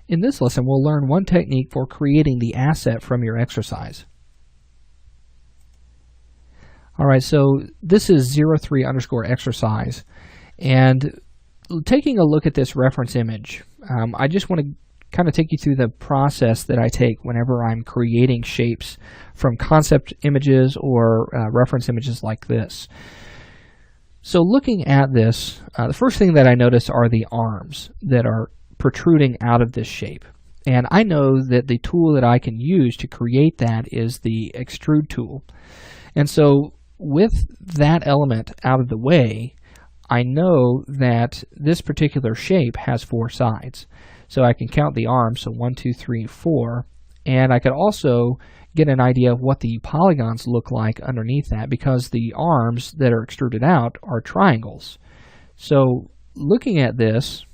In this lesson, we'll learn one technique for creating the asset from your exercise. Alright, so this is 03_exercise, and taking a look at this reference image, I just want to kind of take you through the process that I take whenever I'm creating shapes from concept images or reference images like this. So looking at this, the first thing that I notice are the arms that are protruding out of this shape. And I know that the tool that I can use to create that is the extrude tool. And so with that element out of the way, I know that this particular shape has 4 sides. So I can count the arms, so 1, 2, 3, 4, and I could also get an idea of what the polygons look like underneath that, because the arms that are extruded out are triangles. So looking at this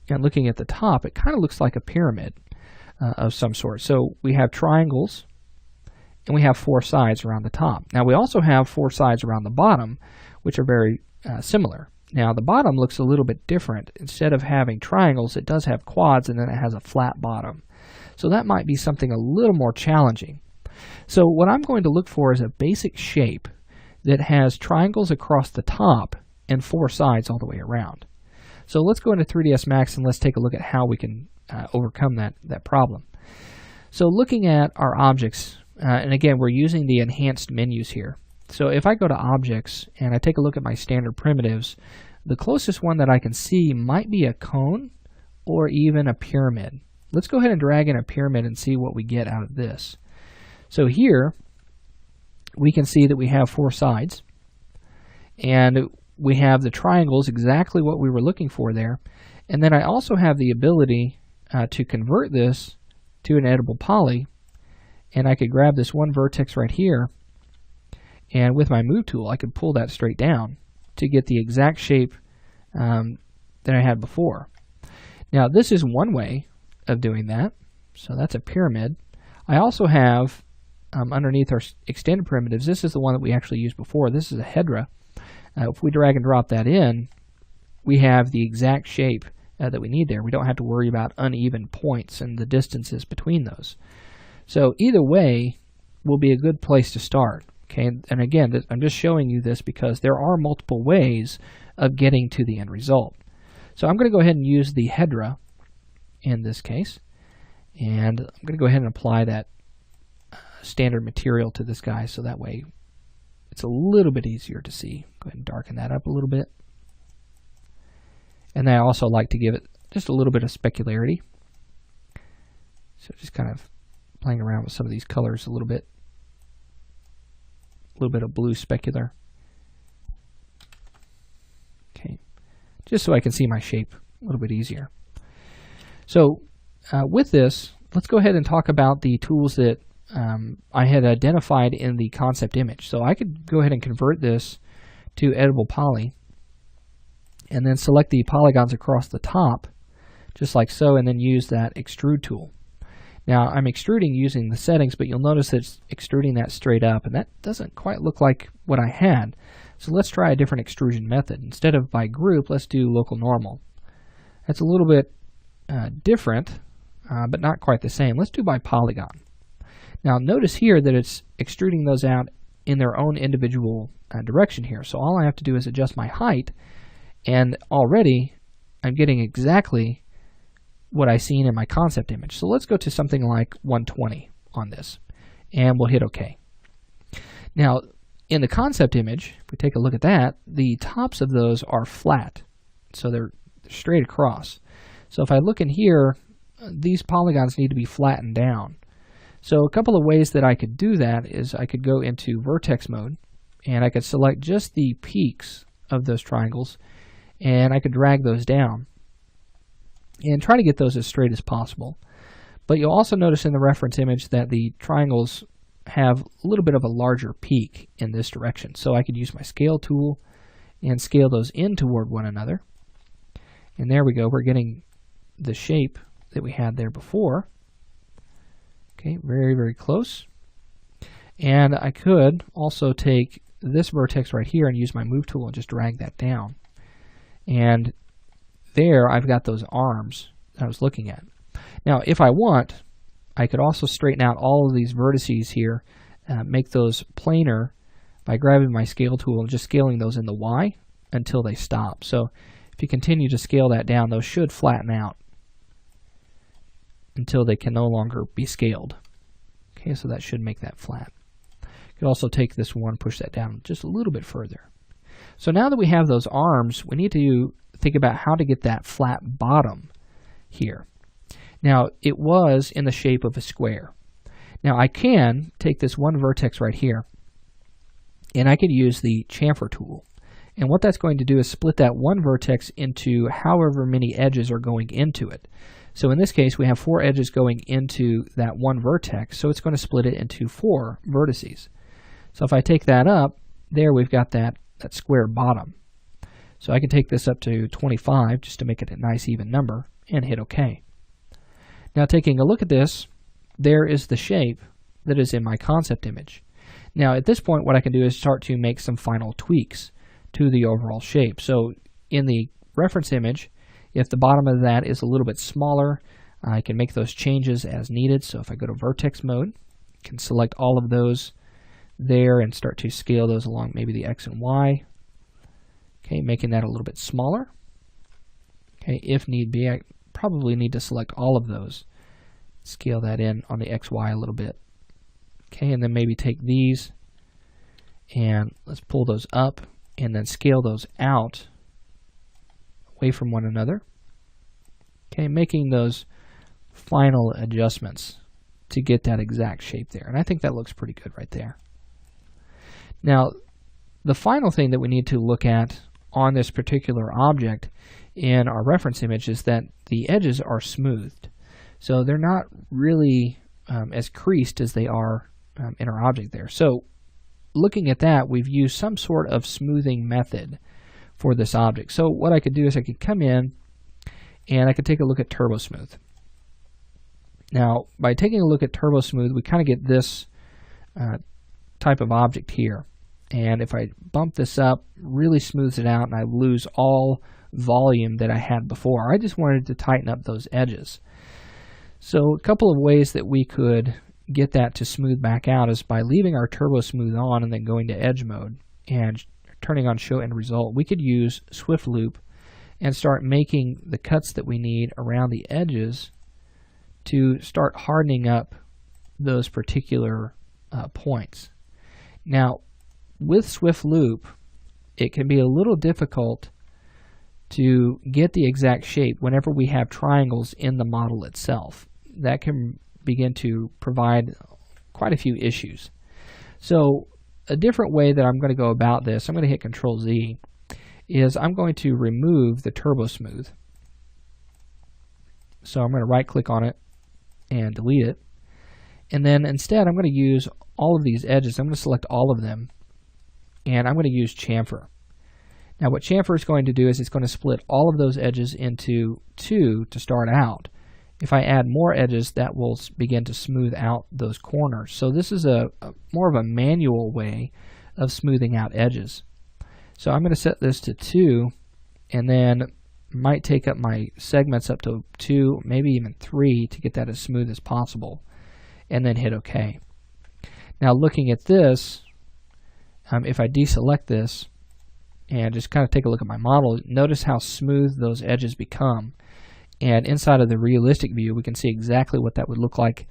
and looking at the top, it kind of looks like a pyramid of some sort. So we have triangles and we have 4 sides around the top. Now we also have 4 sides around the bottom, which are very similar. Now the bottom looks a little bit different. Instead of having triangles, it does have quads, and then it has a flat bottom. So that might be something a little more challenging. So what I'm going to look for is a basic shape that has triangles across the top and 4 sides all the way around. So let's go into 3ds Max and let's take a look at how we can overcome that problem. So looking at our objects, and again we're using the enhanced menus here. So if I go to Objects and I take a look at my standard primitives, the closest one that I can see might be a cone or even a pyramid. Let's go ahead and drag in a pyramid and see what we get out of this. So here we can see that we have 4 sides, and we have the triangles, exactly what we were looking for there. And then I also have the ability to convert this to an editable poly, and I could grab this one vertex right here, and with my move tool I could pull that straight down to get the exact shape that I had before. Now this is one way of doing that, so that's a pyramid. I also have underneath our extended primitives, this is the one that we actually used before. This is a hedra. If we drag and drop that in, we have the exact shape that we need there. We don't have to worry about uneven points and the distances between those. So either way will be a good place to start. Okay, and again, I'm just showing you this because there are multiple ways of getting to the end result. So I'm going to go ahead and use the hedra in this case, and I'm going to go ahead and apply that standard material to this guy, so that way it's a little bit easier to see. Go ahead and darken that up a little bit. And I also like to give it just a little bit of specularity. So just kind of playing around with some of these colors a little bit. A little bit of blue specular. Okay, just so I can see my shape a little bit easier. So with this, let's go ahead and talk about the tools that I had identified in the concept image. So I could go ahead and convert this to editable poly, and then select the polygons across the top, just like so, and then use that extrude tool. Now I'm extruding using the settings, but you'll notice it's extruding that straight up, and that doesn't quite look like what I had. So let's try a different extrusion method. Instead of by group, let's do local normal. That's a little bit different, but not quite the same. Let's do by polygon. Now notice here that it's extruding those out in their own individual direction here. So all I have to do is adjust my height, and already I'm getting exactly what I seen in my concept image. So let's go to something like 120 on this, and we'll hit OK. Now in the concept image, if we take a look at that, the tops of those are flat, so they're straight across. So if I look in here, these polygons need to be flattened down. So a couple of ways that I could do that is I could go into vertex mode, and I could select just the peaks of those triangles, and I could drag those down and try to get those as straight as possible. But you'll also notice in the reference image that the triangles have a little bit of a larger peak in this direction. So I could use my scale tool and scale those in toward one another. And there we go, we're getting the shape that we had there before. Okay, very, very close. And I could also take this vertex right here and use my move tool and just drag that down. And there I've got those arms that I was looking at. Now, if I want, I could also straighten out all of these vertices here, make those planar by grabbing my scale tool and just scaling those in the Y until they stop. So if you continue to scale that down, those should flatten out until they can no longer be scaled. Okay, so that should make that flat. You could also take this one, push that down just a little bit further. So now that we have those arms, we need to think about how to get that flat bottom here. Now, it was in the shape of a square. Now, I can take this one vertex right here, and I could use the chamfer tool. And what that's going to do is split that one vertex into however many edges are going into it. So in this case, we have 4 edges going into that one vertex, so it's going to split it into 4 vertices. So if I take that up, there we've got that square bottom. So I can take this up to 25 just to make it a nice even number and hit OK. Now taking a look at this, there is the shape that is in my concept image. Now at this point what I can do is start to make some final tweaks to the overall shape. So in the reference image, if the bottom of that is a little bit smaller, I can make those changes as needed. So if I go to vertex mode, I can select all of those there and start to scale those along maybe the X and Y. Okay, making that a little bit smaller. Okay, if need be, I probably need to select all of those. Scale that in on the XY a little bit. Okay, and then maybe take these and let's pull those up and then scale those out away from one another. Okay, making those final adjustments to get that exact shape there. And I think that looks pretty good right there. Now, the final thing that we need to look at on this particular object in our reference image is that the edges are smoothed. So they're not really as creased as they are in our object there. So looking at that, we've used some sort of smoothing method for this object. So what I could do is I could come in and I could take a look at Turbo Smooth. Now, by taking a look at Turbo Smooth, we kind of get this type of object here. And if I bump this up, really smooths it out, and I lose all volume that I had before. I just wanted to tighten up those edges. So a couple of ways that we could get that to smooth back out is by leaving our Turbo Smooth on and then going to Edge mode and turning on Show End Result. We could use Swift Loop and start making the cuts that we need around the edges to start hardening up those particular points. Now, with Swift Loop, it can be a little difficult to get the exact shape whenever we have triangles in the model itself. That can begin to provide quite a few issues. So a different way that I'm going to go about this, I'm going to hit Control Z, is I'm going to remove the Turbo Smooth. So I'm going to right click on it and delete it. And then instead I'm going to use all of these edges. I'm going to select all of them and I'm going to use chamfer. Now what chamfer is going to do is it's going to split all of those edges into 2 to start out. If I add more edges, that will begin to smooth out those corners. So this is a more of a manual way of smoothing out edges. So I'm going to set this to 2 and then might take up my segments up to 2, maybe even 3 to get that as smooth as possible, and then hit OK. Now looking at this, if I deselect this and just kind of take a look at my model, notice how smooth those edges become. And inside of the realistic view, we can see exactly what that would look like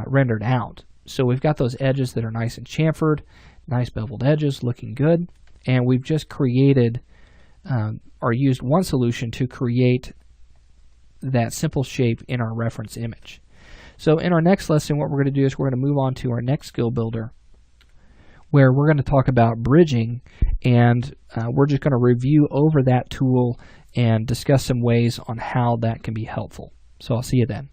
rendered out. So we've got those edges that are nice and chamfered, nice beveled edges, looking good. And we've just created or used one solution to create that simple shape in our reference image. So in our next lesson, what we're going to do is we're going to move on to our next skill builder, where we're going to talk about bridging, and we're just going to review over that tool and discuss some ways on how that can be helpful. So I'll see you then.